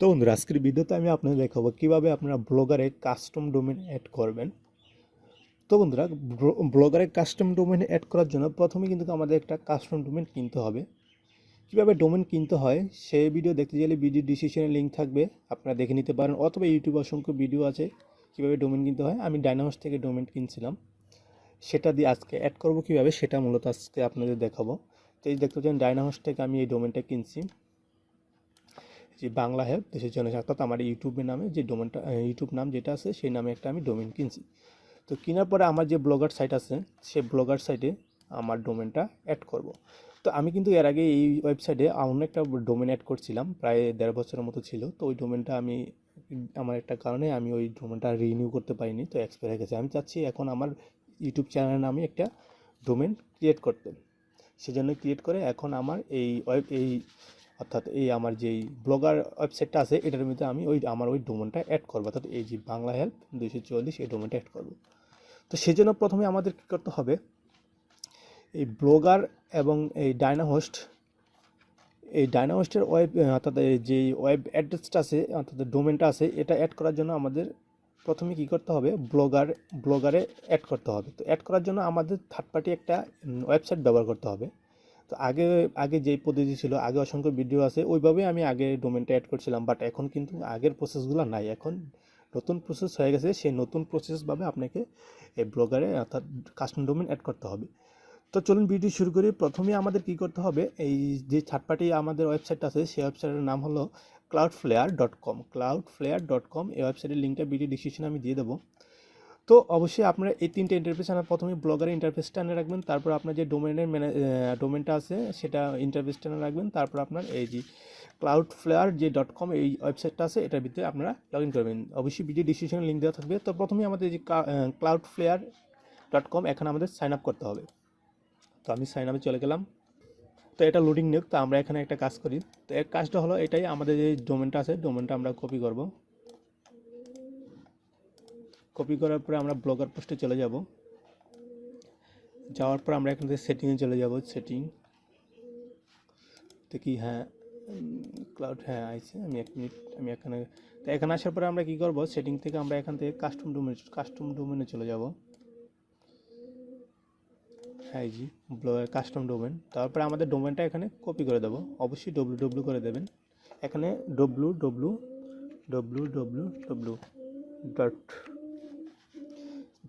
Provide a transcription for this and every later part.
তো বন্ধুরা, আজকের ভিডিওতে আমি আপনাদের দেখাবো কিভাবে আপনারা ব্লগারে কাস্টম ডোমেন অ্যাড করবেন। তো বন্ধুরা, ব্লগারে কাস্টম ডোমেন অ্যাড করার জন্য প্রথমে কিন্তু আমাদের একটা কাস্টম ডোমেন কিনতে হবে। কীভাবে ডোমেন কিনতে হয় সেই ভিডিও দেখতে গেলে ভিডিও ডিসক্রিপশনে লিঙ্ক থাকবে, আপনারা দেখে নিতে পারেন, অথবা ইউটিউবে অসংখ্য ভিডিও আছে কীভাবে ডোমেন কিনতে হয়। আমি ডাইনামোস থেকে ডোমেন কিনছিলাম, সেটা দিয়ে আজকে অ্যাড করব কীভাবে সেটা মূলত আজকে আপনাদের দেখাবো। তো এই দেখতে পাচ্ছেন ডাইনামোস থেকে আমি এই ডোমেনটা কিনছি, যে বাংলা হেল্প দেশের জন্য, অর্থাৎ আমার ইউটিউবের নামে যে ডোমেনটা, ইউটিউব নাম যেটা আছে সেই নামে একটা আমি ডোমেন কিনছি। তো কেনার পরে আমার যে ব্লগার সাইট আছে সেই ব্লগার সাইটে আমার ডোমেনটা অ্যাড করব। তো আমি কিন্তু এর আগে এই ওয়েবসাইটে অন্য একটা ডোমেন অ্যাড করছিলাম, প্রায় 1.5 বছরের মতো ছিল। তো ওই ডোমেনটা আমি আমার একটা কারণে আমি ওই ডোমেনটা রিনিউ করতে পারিনি, তো এক্সপায়ার হয়ে গেছে। আমি চাচ্ছি এখন আমার ইউটিউব চ্যানেলের নামে একটা ডোমেন ক্রিয়েট করতে, সেজন্য ক্রিয়েট করে এখন আমার অর্থাৎ এই আমার যেই ব্লগার ওয়েবসাইটটা আছে এটার মধ্যে আমি আমার ওই ডোমেনটা অ্যাড করবো, অর্থাৎ এই যে বাংলা হেল্প 244 এই ডোমেনটা অ্যাড করবো। তো সেজন্য প্রথমে আমাদের কী করতে হবে, এই ব্লগার এবং এই ডাইনাহোস্টের অর্থাৎ যে ওয়েব অ্যাড্রেসটা আছে, অর্থাৎ ডোমেনটা আছে, এটা অ্যাড করার জন্য আমাদের প্রথমে কী করতে হবে, ব্লগারে অ্যাড করতে হবে। তো অ্যাড করার জন্য আমাদের থার্ড পার্টি একটা ওয়েবসাইট ব্যবহার করতে হবে। তো আগে যেই পদ্ধতি ছিল, আগে অসংখ্য ভিডিও আছে, ওইভাবেই আমি আগে ডোমেনটা অ্যাড করছিলাম, বাট এখন কিন্তু আগের প্রসেসগুলো নাই, এখন নতুন প্রসেস হয়ে গেছে। সেই নতুন প্রসেসভাবে আপনাকে এই ব্লগারে অর্থাৎ কাস্টম ডোমেন অ্যাড করতে হবে। তো চলুন ভিডিও শুরু করি। প্রথমে আমাদের কি করতে হবে, এই যে থার্ড পার্টি আমাদের ওয়েবসাইট আছে সেই ওয়েবসাইটের নাম হলো cloudflare.com। এই ওয়েবসাইটের লিঙ্কটা ভিডিও ডিসক্রিপশনে আমি দিয়ে দেবো। তো অবশ্যই আপনারা এই তিনটে ইন্টারফেস আনার, প্রথমে ব্লগারের ইন্টারফেসটা এনে রাখবেন, তারপর আপনার যে ডোমেনটা আছে সেটা ইন্টারফেসটা এনে রাখবেন, তারপর আপনার এই যে cloudflare.com এই ওয়েবসাইটটা আছে এটার ভিতরে আপনারা লগ ইন করবেন। অবশ্যই ভিডিও ডিসক্রিপশনে লিঙ্ক দেওয়া থাকবে। তো প্রথমে আমাদের যে cloudflare.com এখানে আমাদের সাইন আপ করতে হবে। তো আমি সাইন আপে চলে গেলাম। তো এটা লোডিং নিক, তো আমরা এখানে একটা কাজ করি। তো এর কাজটা হলো এটাই, আমাদের যে ডোমেনটা আছে ডোমেনটা আমরা কপি করব। কপি করার পরে আমরা ব্লগার পোস্টে চলে যাব। যাওয়ার পর আমরা এখান থেকে সেটিংয়ে চলে যাব। সেটিং দেখি, হ্যাঁ ক্লাউড, হ্যাঁ আইছে। আমি 1 মিনিট, আমি এখানে, তো এখানে আসার পরে আমরা কি করব, সেটিং থেকে আমরা এখান থেকে কাস্টম ডোমেনে চলে যাব। হ্যাঁ জি, ব্লগার কাস্টম ডোমেন। তারপরে আমাদের ডোমেনটা এখানে কপি করে দেবো, অবশ্যই www করে দেবেন। এখানে www.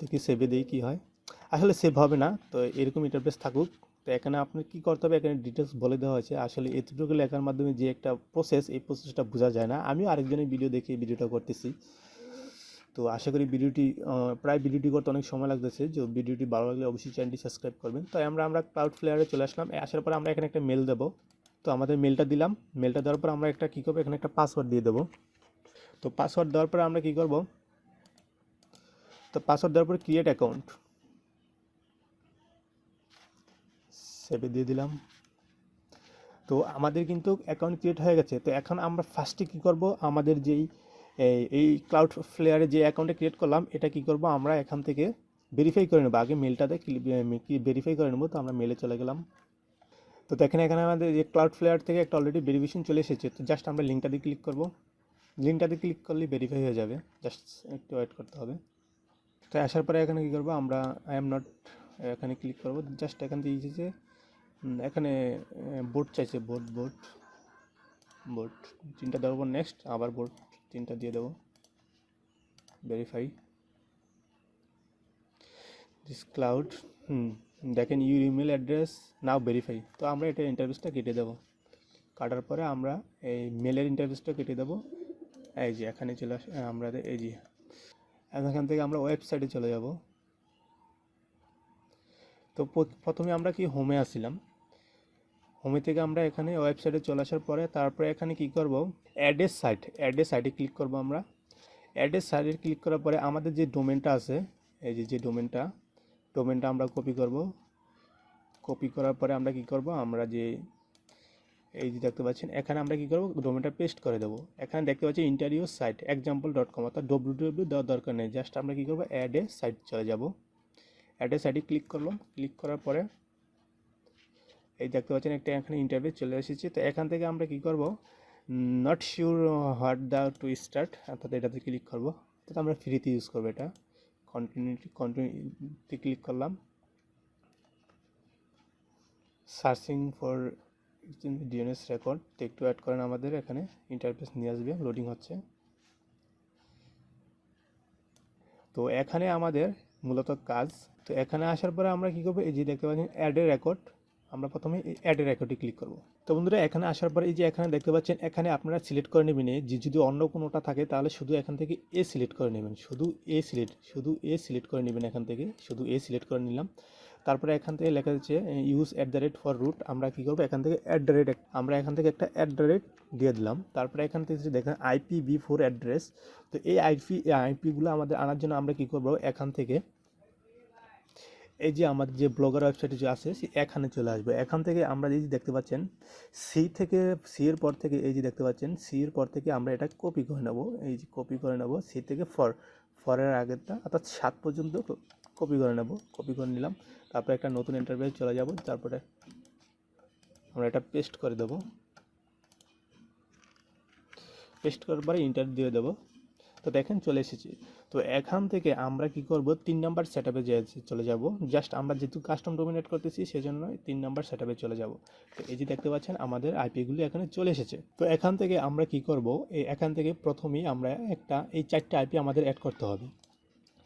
দেখি সেভে দিই কী হয়। আসলে সেভ হবে না, তো এরকম ইন্টারফেস থাকুক। তো এখানে আপনার কী করতে হবে, এখানে ডিটেলস বলে দেওয়া হয়েছে। আসলে এতটুকু লেখার মাধ্যমে যে একটা প্রসেস, এই প্রসেসটা বোঝা যায় না। আমিও আরেকজনের ভিডিও দেখে এই ভিডিওটা করতেছি। তো আশা করি ভিডিওটি করতে অনেক সময় লাগতেছে। যে ভিডিওটি ভালো লাগলে অবশ্যই চ্যানেলটি সাবস্ক্রাইব করবেন। তো আমরা ক্লাউডফ্লেয়ারে চলে আসলাম। আসার পর আমরা এখানে একটা মেল দেবো। তো আমাদের মেলটা দিলাম। মেলটা দেওয়ার পর আমরা একটা কী করবো, এখানে একটা পাসওয়ার্ড দিয়ে দেবো। তো পাসওয়ার্ড দেওয়ার পর আমরা কী করবো, তো পাসওয়ার্ড দেওয়ার পর ক্রিয়েট অ্যাকাউন্ট, সেভে দিয়ে দিলাম। তো আমাদের কিন্তু অ্যাকাউন্ট ক্রিয়েট হয়ে গেছে। তো এখন আমরা ফার্স্টে কী করব, আমাদের যেই এই ক্লাউডফ্লেয়ারে যে অ্যাকাউন্টে ক্রিয়েট করলাম এটা কী করব, আমরা এখান থেকে ভেরিফাই করে নেবো। আগে মেলটাতে ভেরিফাই করে নেবো। তো আমরা মেলে চলে গেলাম। তো দেখেন এখানে আমাদের যে ক্লাউডফ্লেয়ার থেকে একটা অলরেডি ভেরিফিকেশন চলে এসেছে। তো জাস্ট আমরা লিঙ্কটাতে ক্লিক করব। লিঙ্কটাতে ক্লিক করলেই ভেরিফাই হয়ে যাবে, জাস্ট একটু ওয়েট করতে হবে। তো আসার পরে এখানে কী করবো, আমরা আই এম নট, এখানে ক্লিক করবো। জাস্ট এখান থেকে এসেছে, এখানে বোর্ড চাইছে, বোর্ড 3টা দেওয়ার পর নেক্সট, আবার বোর্ড 3টা দিয়ে দেবো। ভেরিফাই দিস ক্লাউড, দেখেন your email address now verify. তো আমরা এটা ইন্টারফেসটা কেটে দেবো। কাটার পরে আমরা এই মেলের ইন্টারফেসটা কেটে দেবো। এই যে এখানে চলে আমরা এই যে এখান থেকে আমরা ওয়েবসাইটে চলে যাব। তো প্রথমে আমরা কি হোমে আসছিলাম, হোমে থেকে আমরা এখানে ওয়েবসাইটে চলে আসার পরে তারপরে এখানে কি করব, অ্যাড্রেস সাইটে ক্লিক করব। আমরা অ্যাড্রেস সাইটে ক্লিক করার পরে আমাদের যে ডোমেনটা আছে, এই যে ডোমেনটা আমরা কপি করব। কপি করার পরে আমরা কি করব, আমরা যে এই যে দেখতে পাচ্ছেন এখানে আমরা কি করব, ডোমেনটা পেস্ট করে দেবো। এখানে দেখতে পাচ্ছি ইন্টারভিউ সাইট example.com, অর্থাৎ www দেওয়ার দরকার নেই। জাস্ট আমরা কি করব, অ্যাড এ সাইট চলে যাব। অ্যাড এ সাইটে ক্লিক করলাম। ক্লিক করার পরে এই দেখতে পাচ্ছেন একটা এখানে ইন্টারভিউ চলে এসেছে। তো এখান থেকে আমরা কি করব, not sure what the to start, অর্থাৎ এটাতে ক্লিক করবো, অর্থাৎ আমরা ফ্রিতে ইউজ করবো এটা। কন্টিনিউতে ক্লিক করলাম, সার্চিং ফর ডিএনএস রেকর্ড, তো একটু অ্যাড করেন, আমাদের এখানে ইন্টারফেস নিয়ে আসবে, লোডিং হচ্ছে। তো এখানে আমাদের মূলত কাজ, তো এখানে আসার পরে আমরা কী করবো, এই যে দেখতে পাচ্ছেন অ্যাড এ রেকর্ড, আমরা প্রথমে এই অ্যাড এ রেকর্ডে ক্লিক করব। তো বন্ধুরা এখানে আসার পরে এই যে এখানে দেখতে পাচ্ছেন, এখানে আপনারা সিলেক্ট করে নেবেন যে যদি অন্য কোনোটা থাকে তাহলে শুধু এখান থেকে এ সিলেক্ট করে নেবেন, শুধু এ সিলেক্ট করে নেবেন, এখান থেকে শুধু এ সিলেক্ট করে নিলাম। তারপরে এখান থেকে লেখা যাচ্ছে ইউজ @ফর রুট, আমরা কী করবো এখান থেকে আমরা এখান থেকে একটা দিয়ে দিলাম। তারপরে এখান থেকে দেখেন IPv4 অ্যাড্রেস, তো এই আইপিগুলো আমাদের আনার জন্য আমরা কী করবো, এখান থেকে এই যে আমাদের যে ব্লগার ওয়েবসাইটে যে আছে এখানে চলে আসবে। এখান থেকে আমরা এই যে দেখতে পাচ্ছেন সি এর পর থেকে এই যে দেখতে পাচ্ছেন সি এর পর থেকে আমরা এটা কপি করে নেব, এই যে কপি করে নেব সি থেকে ফরের আগেরটা অর্থাৎ 7 পর্যন্ত কপি করে নেব, কপি করে নিলাম। তারপরে একটা নতুন ইন্টারফেস চলে যাব, তারপরে আমরা এটা পেস্ট করে দেব, পেস্ট করার পরে ইন্টার দিয়ে দেবো। তো দেখেন চলে এসেছি। তো এখান থেকে আমরা কি করব, 3 নাম্বার সেটআপে চলে যাব। জাস্ট আমরা যেহেতু কাস্টম ডোমেন এড করতেছি সেজন্য 3 নাম্বার সেটআপে চলে যাব। তো এই যে দেখতে পাচ্ছেন আমাদের আইপিগুলো এখানে চলে এসেছে। তো এখান থেকে আমরা কি করব, এখান থেকে প্রথমেই আমরা এই 4টা আইপি আমাদের অ্যাড করতে হবে।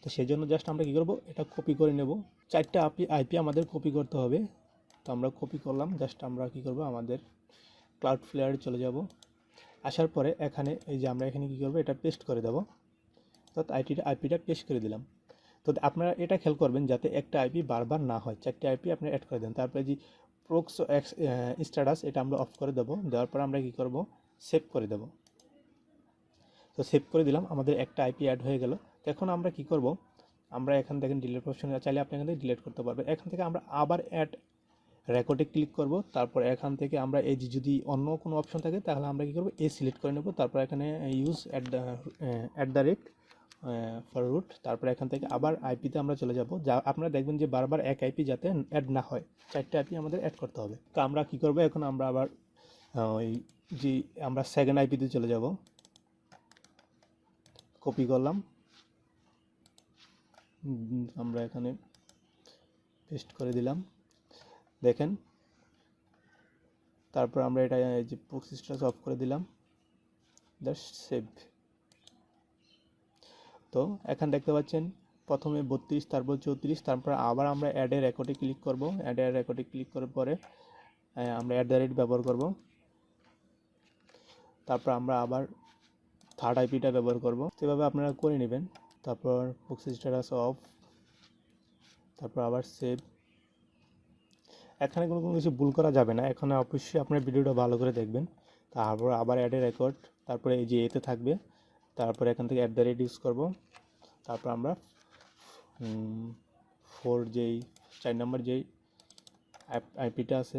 তো সেজন্য জাস্ট আমরা কি করব, এটা কপি করে নেব, 4টা আইপি আমাদের কপি করতে হবে। তো আমরা কপি করলাম, জাস্ট আমরা কি করব, আমাদের ক্লাউডফ্লেয়ারে চলে যাব। আসার পরে এখানে এই যে আমরা এখানে কী করবো, এটা পেস্ট করে দেবো, অর্থাৎ আইপিটা পেস্ট করে দিলাম। তো আপনারা এটা খেয়াল করবেন যাতে একটা আইপি বারবার না হয়, 4টে আইপি আপনি অ্যাড করে দেন। তারপরে যে প্রক্স স্ট্যাটাস এটা আমরা অফ করে দেবো, দেওয়ার পর আমরা কী করব, সেভ করে দেবো। তো সেভ করে দিলাম, আমাদের একটা আইপি অ্যাড হয়ে গেল। তো এখন আমরা কি করব, আমরা এখান থেকে ডিলিট অপশন চাইলে আপনি এখান থেকে ডিলিট করতে পারবেন। এখান থেকে আমরা আবার অ্যাড রেকর্ডে ক্লিক করব। তারপর এখান থেকে আমরা এই যে যদি অন্য কোনো অপশন থাকে তাহলে আমরা কী করব, সিলেক্ট করে নেব। তারপর এখানে ইউজ ফর রুট, তারপর এখান থেকে আবার আইপিতে আমরা চলে যাব। যা আপনারা দেখবেন যে বারবার এক আইপি যাতে অ্যাড না হয়, 4টে আইপি আমাদের অ্যাড করতে হবে। তো আমরা কী করব, এখন আমরা আবার ওই যে আমরা সেকেন্ড আইপিতে চলে যাব, কপি করলাম, আমরা এখানে পেস্ট করে দিলাম, দেখেন। তারপর আমরা এটা যে প্রক্সি স্ট্যাটাস অফ করে দিলাম, জাস্ট সেভ। তো এখন দেখতে পাচ্ছেন প্রথমে 32, তারপর 34, তারপর আবার আমরা অ্যাড এ রেকর্ডে ক্লিক করব। অ্যাড এ রেকর্ডে ক্লিক করার পরে আমরা ব্যবহার করব। তারপর আমরা আবার থার্ড আইপিটা ব্যবহার করব। সেভাবে আপনারা করে নেবেন। তারপর প্রক্সি স্ট্যাটাস অফ, তারপর আবার সেভ। এখানে কোনো কিছু ভুল করা যাবে না, এখানে অবশ্যই আপনার ভিডিওটা ভালো করে দেখবেন। তারপর আবার অ্যাড এ রেকর্ড, তারপরে এই যে এতে থাকবে, তারপর এখান থেকে ইউজ করব। তারপর আমরা 4 নাম্বার যেই আইপিটা আছে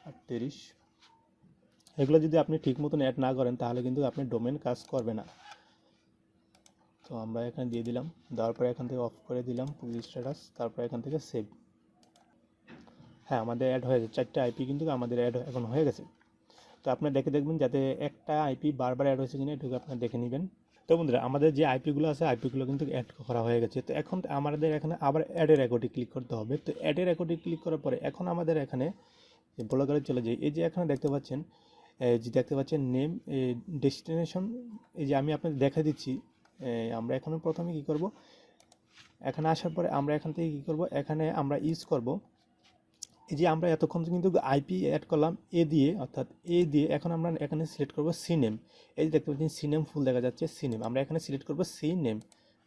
38, এগুলো যদি আপনি ঠিক মতন অ্যাড না করেন তাহলে কিন্তু আপনার ডোমেন কাজ করবে না। তো আমরা এখানে দিয়ে দিলাম, দেওয়ার পরে এখান থেকে অফ করে দিলাম প্রক্সি স্ট্যাটাস, তারপর এখান থেকে সেভ। হ্যাঁ, আমাদের অ্যাড হয়ে গেছে, 4টে আইপি কিন্তু আমাদের অ্যাড এখন হয়ে গেছে। তো আপনি দেখবেন যাতে একটা আইপি বারবার অ্যাড হয়েছে কিনা এটুকু আপনারা দেখে নেবেন। তো বন্ধুরা আমাদের যে আইপিগুলো আছে আইপিগুলো কিন্তু অ্যাড করা হয়ে গেছে। তো এখন আমাদের এখানে আবার অ্যাড এ রেকর্ডে ক্লিক করতে হবে। তো অ্যাড এ রেকর্ডে ক্লিক করার পরে এখন আমাদের এখানে ব্লগারে চলে যাই। এই যে এখানে দেখতে পাচ্ছেন নেম, ডেস্টিনেশন, এই যে আমি আপনাদের দেখা দিচ্ছি। আমরা এখানে প্রথমে কী করব, এখানে আসার পরে আমরা এখান থেকে কী করব, এখানে আমরা ইউজ করব এই যে আমরা এতক্ষণ কিন্তু আইপি অ্যাড করলাম অর্থাৎ এখন আমরা এখানে সিলেক্ট করব সি নেম। এই যে দেখতে পাচ্ছেন সি নেম ফুল দেখা যাচ্ছে, সি নেম আমরা এখানে সিলেক্ট করব সি নেম।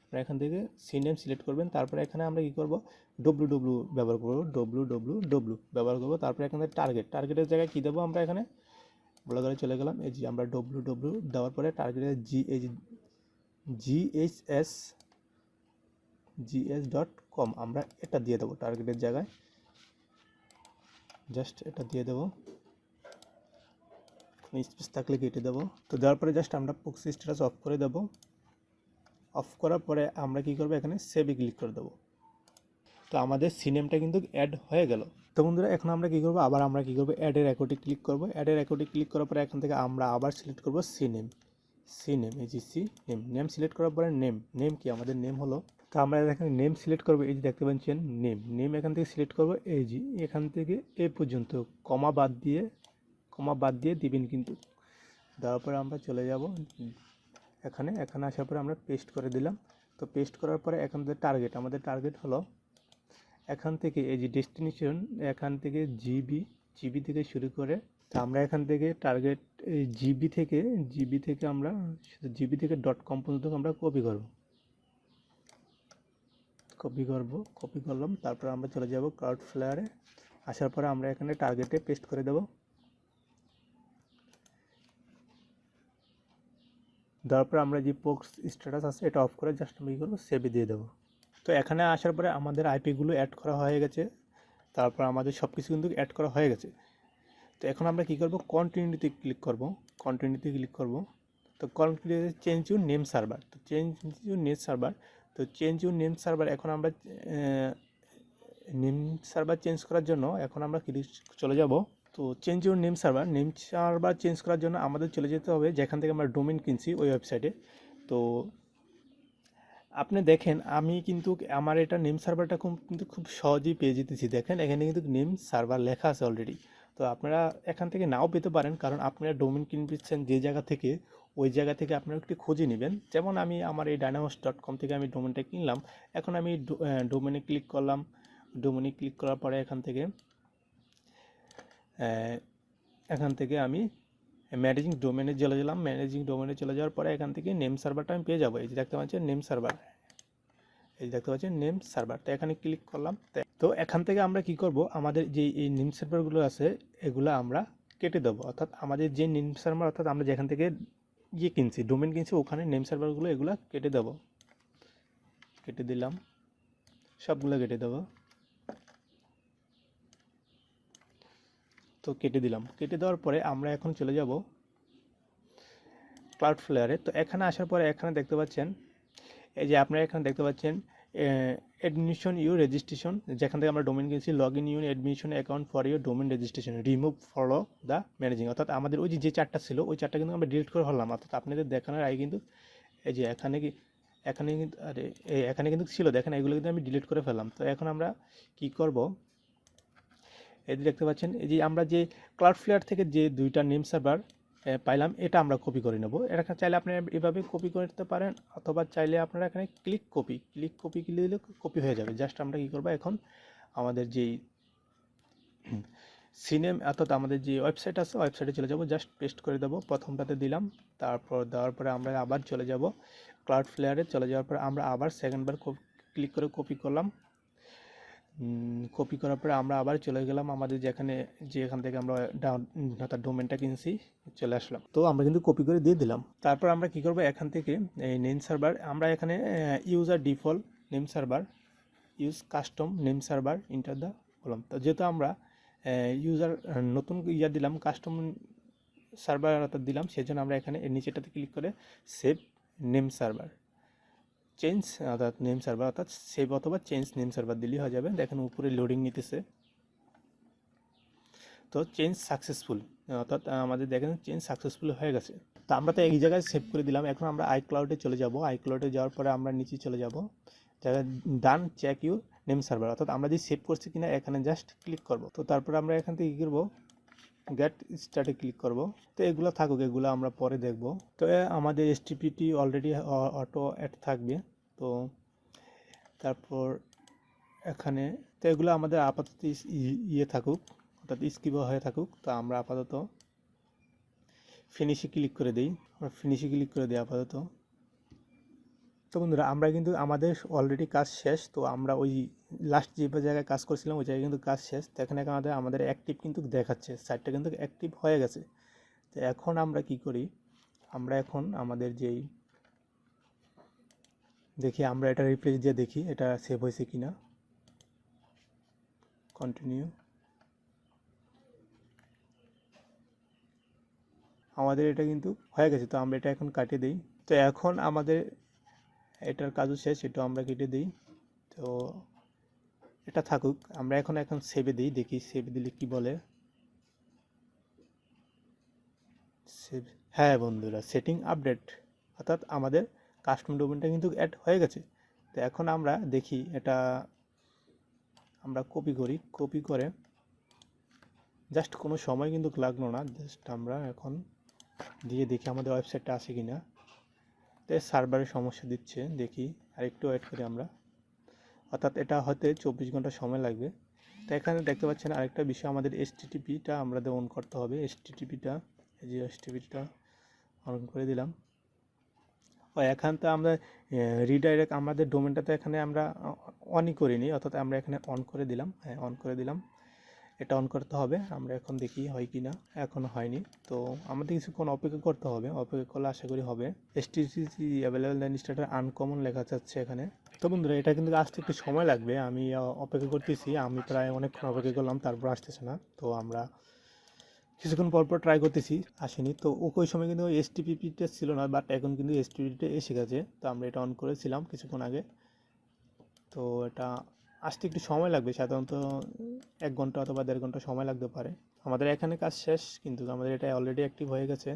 আমরা এখান থেকে সি নেম সিলেক্ট করবেন। তারপরে এখানে আমরা কী করব, www ব্যবহার করব, www ব্যবহার করব। তারপরে এখানে টার্গেটের জায়গায় কী দেবো, আমরা এখানে ব্লগারে চলে গেলাম। এই যে আমরা www দেওয়ার পরে টার্গেটের gs.com আমরা এটা দিয়ে দেবো টার্গেটের জায়গায়, জাস্ট এটা দিয়ে দেবো, স্পেস থাকলে কেটে দেবো। তো দেওয়ার পরে জাস্ট আমরা প্রক্সি স্ট্যাটাস অফ করে দেবো। অফ করার পরে আমরা কি করব, এখানে সেভে ক্লিক করে দেবো। তো আমাদের সিনেমটা কিন্তু অ্যাড হয়ে গেল। তো বন্ধুরা এখন আমরা কী করবো, আবার আমরা কী করবো, অ্যাডের রেকর্ডে ক্লিক করবো। অ্যাডের রেকর্ডে ক্লিক করার পরে এখান থেকে আমরা আবার সিলেক্ট করবো সি নেম, এই যে সি নেম সিলেক্ট করার পরে নেম কি আমাদের নেম হলো। তো আমরা এখানে নেম সিলেক্ট করবো, এই যে দেখতে পাচ্ছেন নেম এখান থেকে সিলেক্ট করবো, এই যে এখান থেকে এ পর্যন্ত কমা বাদ দিয়ে দিবেন কিন্তু। দেওয়ার পরে আমরা চলে যাব এখানে আসার পরে আমরা পেস্ট করে দিলাম। তো পেস্ট করার পরে এখান থেকে আমাদের টার্গেট হলো এখান থেকে এই যে ডেস্টিনেশন, এখান থেকে জিবি থেকে শুরু করে। তো আমরা এখান থেকে টার্গেট জিবি থেকে আমরা জিবি থেকে .com পর্যন্ত আমরা কপি করলাম। তারপর আমরা চলে যাব ক্লাউডফ্লায়ারে। আসার পরে আমরা এখানে টার্গেটে পেস্ট করে দেব। তারপর আমরা যে পোস্ট স্ট্যাটাস আছে এটা অফ করে জাস্ট আমরা কী করবো, সেভে দিয়ে দেবো। তো এখানে আসার পরে আমাদের আইপিগুলো অ্যাড করা হয়ে গেছে। তারপর আমাদের সব কিছু কিন্তু অ্যাড করা হয়ে গেছে। তো এখন আমরা কী করব, কন্টিনিউতে ক্লিক করব। তো কন্টিনিউতে চেঞ্জ ইউর নেম সার্ভার। তো চেঞ্জ ইউর নেম সার্ভার এখন আমরা নেম সার্ভার চেঞ্জ করার জন্য এখন আমরা চলে যাব। তো change your name server change করার জন্য আমাদের চলে যেতে হবে যেখান থেকে আমরা ডোমেন কিনছি ওই ওয়েবসাইটে। তো আপনি দেখেন আমি কিন্তু আমার এটা নেম সার্ভারটা খুব সহজেই পেয়ে যেতেছি। দেখেন এখানে কিন্তু নেম সার্ভার লেখা আছে অলরেডি। তো আপনারা এখান থেকে নাও পেতে পারেন, কারণ আপনারা ডোমেন কিনছেন যে জায়গা থেকে, ওই জায়গা থেকে আপনারা একটু খুঁজে নেবেন। যেমন আমি আমার এই dynamos.com থেকে আমি ডোমেনটা কিনলাম। এখন আমি ডোমেনে ক্লিক করলাম। ডোমেনে ক্লিক করার পরে এখান থেকে আমি ম্যানেজিং ডোমেনে চলে গেলাম। ম্যানেজিং ডোমেনে চলে যাওয়ার পরে এখান থেকে নেম সার্ভারটা আমি পেয়ে যাবো। এই যে দেখতে পাচ্ছেন নেম সার্ভার, তো এখানে ক্লিক করলাম। তো এখান থেকে আমরা কি করব, আমাদের যে এই নেম সার্ভারগুলো আছে এগুলো আমরা কেটে দেবো। অর্থাৎ আমাদের যে নেম সার্ভার, অর্থাৎ আমরা যেখান থেকে কিনছি ডোমেন কিনছি ওখানে নেম সার্ভারগুলো এগুলো কেটে দেবো। কেটে দিলাম, সবগুলো কেটে দেবো। তো কেটে দিলাম। কেটে দেওয়ার পরে আমরা এখন চলে যাব ক্লাউডফ্লায়ারে। তো এখানে আসার পরে এখানে দেখতে পাচ্ছেন, এই যে আপনারা এখানে দেখতে পাচ্ছেন অ্যাডমিশন ইউর রেজিস্ট্রেশন, যেখান থেকে আমরা ডোমেন কিনছি। Log in your admission account for your domain registration, remove follow the managing. অর্থাৎ আমাদের ওই যে চারটা ছিল ওই চারটা কিন্তু আমরা ডিলিট করে ফেললাম। অর্থাৎ আপনাদের দেখানোর আগে কিন্তু এই যে এখানে কিন্তু ছিল, দেখেন এগুলো কিন্তু আমি ডিলিট করে ফেললাম। তো এখন আমরা কি করব, এই যে দেখতে পাচ্ছেন এই যে আমরা যে ক্লাউডফ্লায়ার থেকে যে দুইটা নেম সার্ভার পাইলাম এটা আমরা কপি করে নেব। এটা চাইলে আপনারা এভাবে কপি করতে পারেন, অথবা চাইলে আপনারা এখানে ক্লিক কপি দিলে কপি হয়ে যাবে। জাস্ট আমরা কী করবো, এখন আমাদের যেই সিনেম অর্থাৎ আমাদের যে ওয়েবসাইট আছে ওয়েবসাইটে চলে যাব, জাস্ট পেস্ট করে দেবো। প্রথমটাতে দিলাম, তারপর দেওয়ার পরে আমরা আবার চলে যাব ক্লাউডফ্লায়ারে। চলে যাওয়ার পরে আমরা আবার সেকেন্ডবার ক্লিক করে কপি করলাম। কপি করার পরে আমরা আবার চলে গেলাম আমাদের যেখান থেকে আমরা অর্থাৎ ডোমেনটা কিনছি, চলে আসলাম। তো আমরা কিন্তু কপি করে দিয়ে দিলাম। তারপর আমরা কি করব, এখান থেকে এই নেম সার্ভার আমরা এখানে user default name server use custom name server enter the কলম। তো যেহেতু আমরা ইউজার নতুন দিলাম কাস্টম সার্ভার অর্থাৎ দিলাম, সেজন্য আমরা এখানে নিচেটাতে ক্লিক করে সেভ নেম সার্ভার চেঞ্জ অর্থাৎ নেম সার্ভার অর্থাৎ সেভ অথবা চেঞ্জ নেম সার্ভার দিলেই হয়ে যাবে। দেখেন উপরে লোডিং নিতেছে। তো চেঞ্জ সাকসেসফুল, অর্থাৎ আমাদের দেখেন চেঞ্জ সাকসেসফুল হয়ে গেছে। তো আমরা তো এই জায়গায় সেভ করে দিলাম। এখন আমরা আইক্লাউডে চলে যাব। আইক্লাউডে যাওয়ার পরে আমরা নিচে চলে যাব, ডান চেক ইউর নেম সার্ভার, অর্থাৎ আমরা যে সেভ করছি কিনা এখানে জাস্ট ক্লিক করব। তো তারপরে আমরা এখান থেকে কী করবো, গেট স্টার্টে ক্লিক করব। তো এগুলো থাকুক, এগুলো আমরা পরে দেখব। তো আমাদের এসটিপিটি অলরেডি অটো অ্যাড থাকবে। তো তারপর এখানে তো এগুলো আমাদের আপাতত থাকুক, অর্থাৎ স্কিপ হয়ে থাকুক। তো আমরা আপাতত ফিনিশে ক্লিক করে দিই। আপাতত। তো বন্ধুরা আমরা কিন্তু আমাদের অলরেডি কাজ শেষ। তো আমরা ওই লাস্ট যে জায়গায় কাজ করছিলাম ওই জায়গায় কিন্তু কাজ শেষ। তো এখানে আমাদের অ্যাক্টিভ কিন্তু দেখাচ্ছে, সাইটটা কিন্তু অ্যাক্টিভ হয়ে গেছে। তো এখন আমরা কি করি, আমরা এখন আমাদের যেই দেখি, আমরা এটা রিফ্রেশ দিয়ে দেখি এটা সেভ হয়েছে কিনা। কন্টিনিউ, আমাদের এটা কিন্তু হয়ে গেছে। তো আমরা এটা এখন কাটিয়ে দিই। তো এখন আমাদের এটার কাজও শেষ, এটা আমরা কেটে দিই। তো এটা থাকুক, আমরা এখন সেভে দিই, দেখি সেভে দিলে কি বলে। সেভ, হ্যাঁ বন্ধুরা, সেটিং আপডেট, অর্থাৎ আমাদের কাস্টম ডোমেনটা কিন্তু অ্যাড হয়ে গেছে। তো এখন আমরা দেখি এটা আমরা কপি করি, কপি করে জাস্ট কোনো সময় কিন্তু লাগলো না, জাস্ট আমরা এখন দিয়ে দেখি আমাদের ওয়েবসাইটটা আসে কি না। তো সার্ভারের সমস্যা দিচ্ছে, দেখি আর একটু ওয়েট করি আমরা, অর্থাৎ এটা হতে 24 ঘন্টা সময় লাগবে। তো এখানে দেখতে পাচ্ছেন আরেকটা বিষয়, আমাদের এসটিটিপিটা আমাদের অন করতে হবে। এসটিটিপিটা, এই যে এসটিটিপিটা অন করে দিলাম। ও এখান তো আমরা রিডাইরেক্ট আমাদের ডোমেনটাতে এখানে আমরা অনই করিনি, অর্থাৎ আমরা এখানে অন করে দিলাম। হ্যাঁ, অন করে দিলাম, এটা অন করতে হবে। আমরা এখন দেখি হয় কি না, এখনও হয়নি। তো আমাদের কিছুক্ষণ অপেক্ষা করতে হবে, অপেক্ষা করলে আশা করি হবে। এসটিসি অ্যাভেলেবল দেন স্টার্টার আনকমন লেখা যাচ্ছে এখানে। তো বন্ধুরা, এটা কিন্তু আসতে একটু সময় লাগবে, আমি অপেক্ষা করতেছি, আমি প্রায় অনেকক্ষণ অপেক্ষা করলাম, তারপর আসতেছে না। তো আমরা কিছুক্ষণ পর পর ট্রাই করতেছি, আসেনি। তো ওই সময় কিন্তু এসটিপিপিটা ছিল না, বাট এখন কিন্তু এসটিপিপিটা এসে গেছে। তো আমরা এটা অন করেছিলাম কিছুক্ষণ আগে। তো এটা আসতে একটু সময় লাগবে, সাধারণত 1 ঘন্টা অথবা 1.5 ঘন্টা সময় লাগতে পারে। আমাদের এখানে কাজ শেষ, কিন্তু আমাদের এটা অলরেডি অ্যাক্টিভ হয়ে গেছে।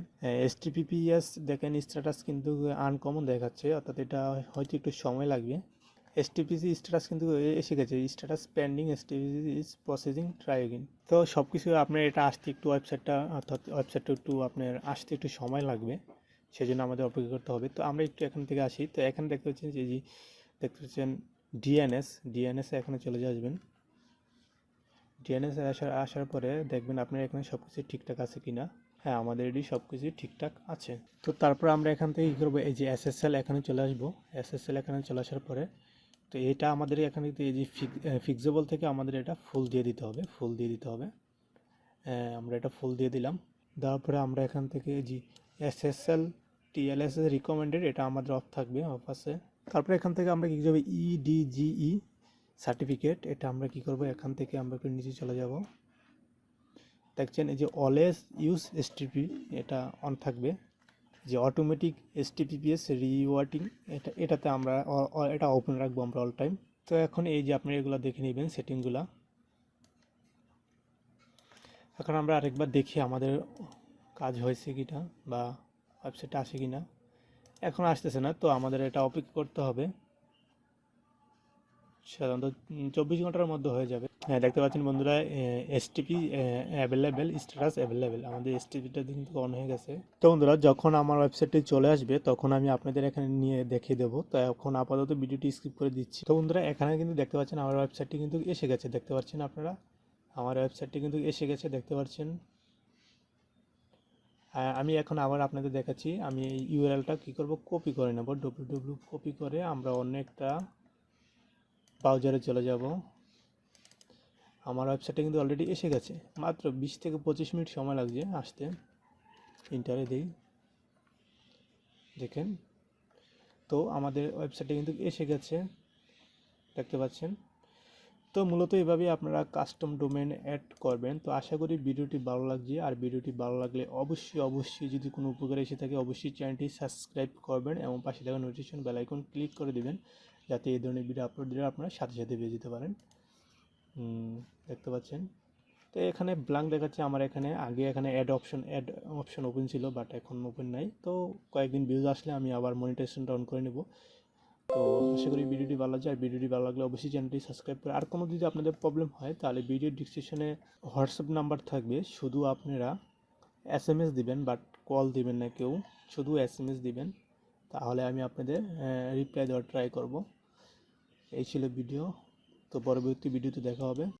এসটিপিপিএস দেখেন স্ট্যাটাস কিন্তু আনকমন দেখাচ্ছে, অর্থাৎ এটা হয়তো একটু সময় লাগবে। এসটিপিসি স্ট্যাটাস কিন্তু এসে গেছে, status pending, STPC is processing, try again. তো সব কিছু আপনার এটা আসতে একটু ওয়েবসাইটটা, অর্থাৎ ওয়েবসাইটটা একটু আপনার আসতে একটু সময় লাগবে, সেই জন্য আমাদের অপেক্ষা করতে হবে। তো আমরা একটু এখান থেকে আসি। তো এখানে দেখতে পাচ্ছেন যে দেখতে পাচ্ছেন ডিএনএস এখানে চলে আসবেন। ডিএনএস আসার পরে দেখবেন আপনার এখানে সব কিছু ঠিকঠাক আছে কিনা। হ্যাঁ, আমাদের এটি সব কিছু ঠিকঠাক আছে। তো তারপর আমরা এখান থেকে কী করবো, এই যে এসএসএল এখানে চলে আসবো। এসএসএল এখানে চলে আসার পরে তো এটা আমাদের এখানে এই যে ফিক্সেবল থেকে আমাদের এটা ফুল দিয়ে দিতে হবে, ফুল দিয়ে দিতে হবে। আমরা এটা ফুল দিয়ে দিলাম। দেওয়ার পরে আমরা এখান থেকে যে এসএসএল টিএলএস রিকমেন্ডেড, এটা আমাদের অফ থাকবে, অফ আছে। তারপরে এখান থেকে আমরা কী করবো, ইডিজিই সার্টিফিকেট, এটা আমরা কি করব, এখান থেকে আমরা একটু নিচে চলে যাব। দেখছেন এই যে অলওয়েজ ইউজ এসটিপি, এটা অন থাকবে। যে অটোমেটিক এসটিপিপিএস রিওয়ার্ডিং, এটাতে আমরা এটা ওপেন রাখবো আমরা অল টাইম। তো এখন এই যে আপনি এগুলো দেখে নেবেন সেটিংগুলো। এখন আমরা আরেকবার দেখি আমাদের কাজ হয়েছে কিনা বা ওয়েবসাইটে আসে কিনা। এখন আসতেছে না, তো আমাদের এটা অপেক্ষা করতে হবে, সাধারণত 24 ঘন্টার মধ্যে হয়ে যাবে। হ্যাঁ, দেখতে পাচ্ছেন বন্ধুরা, এসটিপি অ্যাভেলেবেল, স্ট্যাটাস অ্যাভেলেবেল, আমাদের এসটিপিটা কিন্তু অন হয়ে গেছে। তো বন্ধুরা, যখন আমার ওয়েবসাইটটি চলে আসবে তখন আমি আপনাদের এখানে নিয়ে দেখিয়ে দেবো। তো এখন আপাতত ভিডিওটি স্কিপ করে দিচ্ছি। তো বন্ধুরা, এখানে কিন্তু দেখতে পাচ্ছেন আমার ওয়েবসাইটটি কিন্তু এসে গেছে, দেখতে পাচ্ছেন আপনারা, আমার ওয়েবসাইটটি কিন্তু এসে গেছে, দেখতে পাচ্ছেন। আমি এখন আবার আপনাদের দেখাচ্ছি, আমি এই ইউআরএলটা কী করব, কপি করে নেব, ডব্লিউ কপি করে আমরা অন্য একটা ব্রাউজারে চলে যাব। আমার ওয়েবসাইটে কিন্তু অলরেডি এসে গেছে, মাত্র 20 থেকে 25 মিনিট সময় লাগছে আসতে। ইন্টারে দিই, দেখেন। তো আমাদের ওয়েবসাইটে কিন্তু এসে গেছে, দেখতে পাচ্ছেন। তো মূলত এইভাবেই আপনারা কাস্টম ডোমেন অ্যাড করবেন। তো আশা করি ভিডিওটি ভালো লাগছে, আর ভিডিওটি ভালো লাগলে অবশ্যই যদি কোনো উপকার এসে থাকে অবশ্যই চ্যানেলটি সাবস্ক্রাইব করবেন এবং পাশে থাকা নোটিফিকেশন বেল আইকন ক্লিক করে দিবেন, যাতে এই ধরনের ভিডিও আপলোড দিলে আপনারা সাথে সাথে পেয়ে যেতে পারেন। দেখতে পাচ্ছেন। তো এখানে ব্ল্যাঙ্ক দেখাচ্ছে, আমার এখানে আগে এখানে অ্যাড অপশন ওপেন ছিল, বাট এখন ওপেন নাই। তো কয়েকদিন ভিউজ আসলে আমি আবার মনিটাইজেশনটা অন করে নেব। তো আশা করি ভিডিওটি ভালো লাগছে, আর ভিডিওটি ভালো লাগলে অবশ্যই চ্যানেলটি সাবস্ক্রাইব করে। আর কোনো যদি আপনাদের প্রবলেম হয় তাহলে ভিডিও ডিসক্রিপশনে হোয়াটসঅ্যাপ নাম্বার থাকবে, শুধু আপনারা SMS দিবেন, বাট কল দিবেন না কেউ, শুধু SMS দিবেন, তাহলে আমি আপনাদের রিপ্লাই দেওয়ার ট্রাই করব। এই ছিল ভিডিও, তো পরবর্তী ভিডিওতে দেখা হবে।